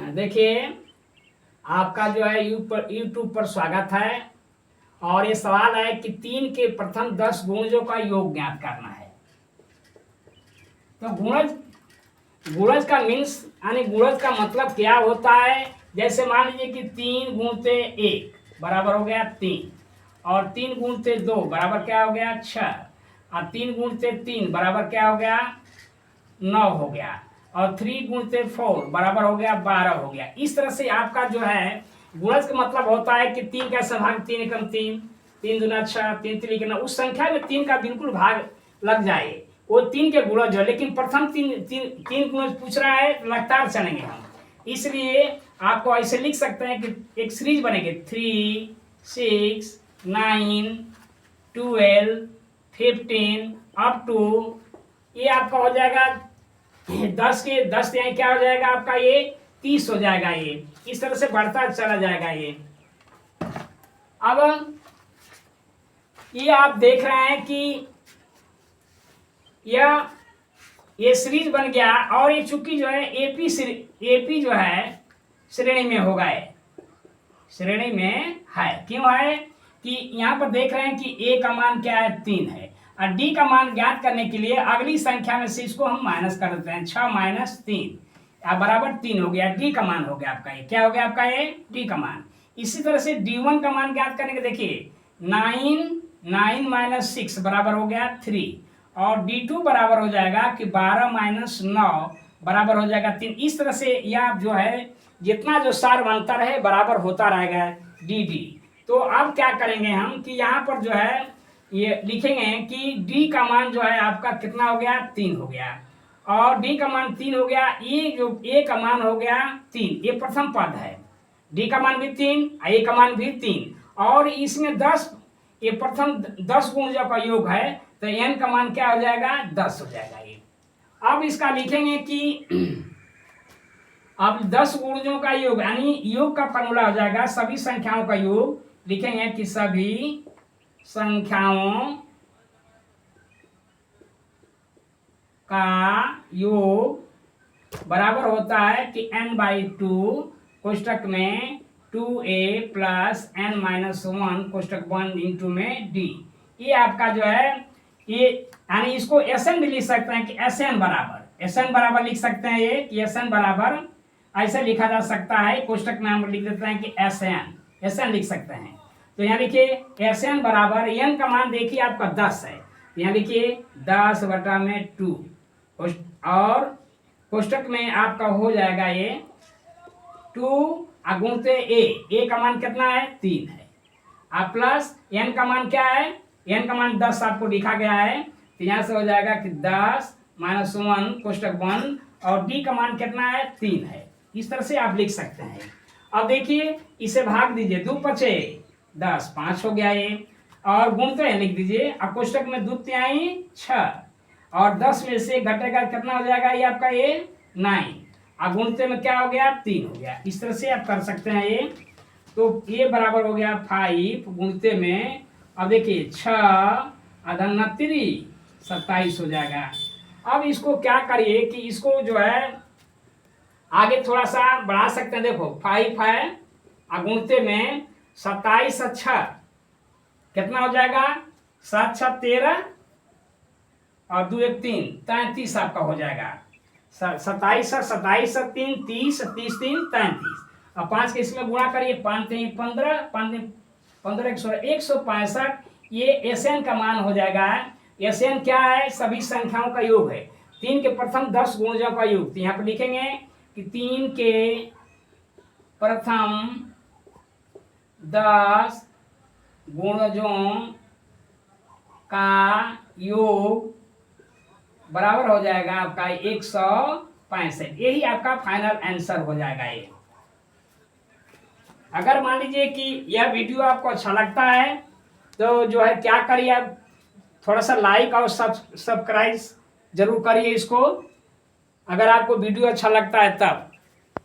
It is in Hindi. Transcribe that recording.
देखिए, आपका जो है यूट्यूब पर स्वागत है। और ये सवाल है कि 3 के प्रथम 10 गुणजों का योग ज्ञात करना है। तो गुणज का मीन्स यानी गुणज का मतलब क्या होता है। जैसे मान लीजिए कि 3 गुणते 1 बराबर हो गया 3, और 3 गुणते 2 बराबर क्या हो गया 6, और 3 गुणते 3 बराबर क्या हो गया 9 हो गया, और 3 गुणते 4 बराबर हो गया 12 हो गया। इस तरह से आपका जो है गुणज का मतलब होता है कि 3 का भाग 3 एकम 3, 3 दूना 6, 3 त्रिक 9, उस संख्या में 3 का बिल्कुल भाग लग जाए, वो 3 के गुणज है। लेकिन प्रथम तीन गुणज पूछ रहा है, लगातार चलेंगे हम, इसलिए आपको ऐसे लिख सकते हैं कि एक सीरीज बनेगी 3, 6, 9, 12, 15 अप टू, ये आपका हो जाएगा 10 के 10 यहाँ क्या हो जाएगा आपका ये 30 हो जाएगा। ये इस तरह से बढ़ता चला जाएगा। अब ये आप देख रहे हैं कि ये सीरीज बन गया, और ये चूंकि जो है एपी जो है श्रेणी में हो गए, श्रेणी में है। क्यों है कि यहाँ पर देख रहे हैं कि ए का मान क्या है 3 है, और डी का मान ज्ञात करने के लिए अगली संख्या में से इसको हम माइनस कर देते हैं। 6 माइनस 3 बराबर 3 हो गया। डी का मान हो गया आपका ये, क्या हो गया आपका ये डी का मान। इसी तरह से D1 का मान ज्ञात करने के देखिए 9 माइनस 6 बराबर हो गया 3, और D2 बराबर हो जाएगा कि 12 माइनस 9 बराबर हो जाएगा 3। इस तरह से यह जो है जितना जो सार्वंतर है बराबर होता रहेगा डी। तो अब क्या करेंगे हम कि यहाँ पर जो है ये लिखेंगे कि डी का मान जो है आपका कितना हो गया 3 हो गया, और डी का मान 3 हो गया। ये जो ए का मान हो गया 3, ये प्रथम पद है। डी का मान भी 3, ए का मान भी 3, और इसमें 10, ये प्रथम 10 गुणजों का योग है, तो एन का मान क्या हो जाएगा 10 हो जाएगा ये। अब इसका लिखेंगे कि अब 10 गुणजों का योग यानी योग का फॉर्मूला हो जाएगा सभी संख्याओं का योग। लिखेंगे कि सभी संख्याओं का योग बराबर होता है कि n/2 कोष्टक में 2a प्लस n-1 कोष्टक 1 इंटू में d। ये आपका जो है ये यानी इसको Sn भी लिख सकते हैं कि Sn बराबर लिख सकते हैं ये कि Sn बराबर ऐसे लिखा जा सकता है। कोष्टक में हम लिख देते हैं कि Sn लिख सकते हैं। तो यहाँ लिखिए Sn बराबर n का मान देखिए आपका 10 है, यहाँ लिखिए 10/2, और कोष्टक में आपका हो जाएगा ये 2 गुणते ए का मान कितना है 3 है, आप प्लस n का मान क्या है, n का मान 10 आपको लिखा गया है। तो यहाँ से हो जाएगा कि 10 माइनस 1 कोष्टक 1, और d का मान कितना है 3 है। इस तरह से आप लिख सकते हैं। अब देखिए इसे भाग दीजिए, 2 पचे 10, 5 हो गया ये, और गुणते हैं लिख दीजिए। अब कोष्टक में 2 तिहाई 6, और 10 में से घटेगा कितना हो जाएगा ये आपका ये 9, और गुणते में क्या हो गया 3 हो गया। इस तरह से आप कर सकते हैं ये। तो ये बराबर हो गया 5 गुणते में, अब देखिए 6 3 27 हो जाएगा। अब इसको क्या करिए कि इसको जो है आगे थोड़ा सा बढ़ा सकते हैं। देखो 5 है, गुणते में 27 6 कितना हो जाएगा 7 6 13, और 2 1 3 33 आपका हो जाएगा। 27 3 30, 30 3 33, और 5 के इसमें गुणा करिए 5 3 15, 15 165। ये Sn का मान हो जाएगा। Sn क्या है, सभी संख्याओं का योग है, 3 के प्रथम 10 गुणजों का योग। तो यहाँ पर लिखेंगे कि 3 के प्रथम 10 गुणजों का योग बराबर हो जाएगा आपका 165। यही आपका फाइनल आंसर हो जाएगा ये। अगर मान लीजिए कि यह वीडियो आपको अच्छा लगता है तो जो है क्या करिए, आप थोड़ा सा लाइक और सब्सक्राइब जरूर करिए इसको, अगर आपको वीडियो अच्छा लगता है तब।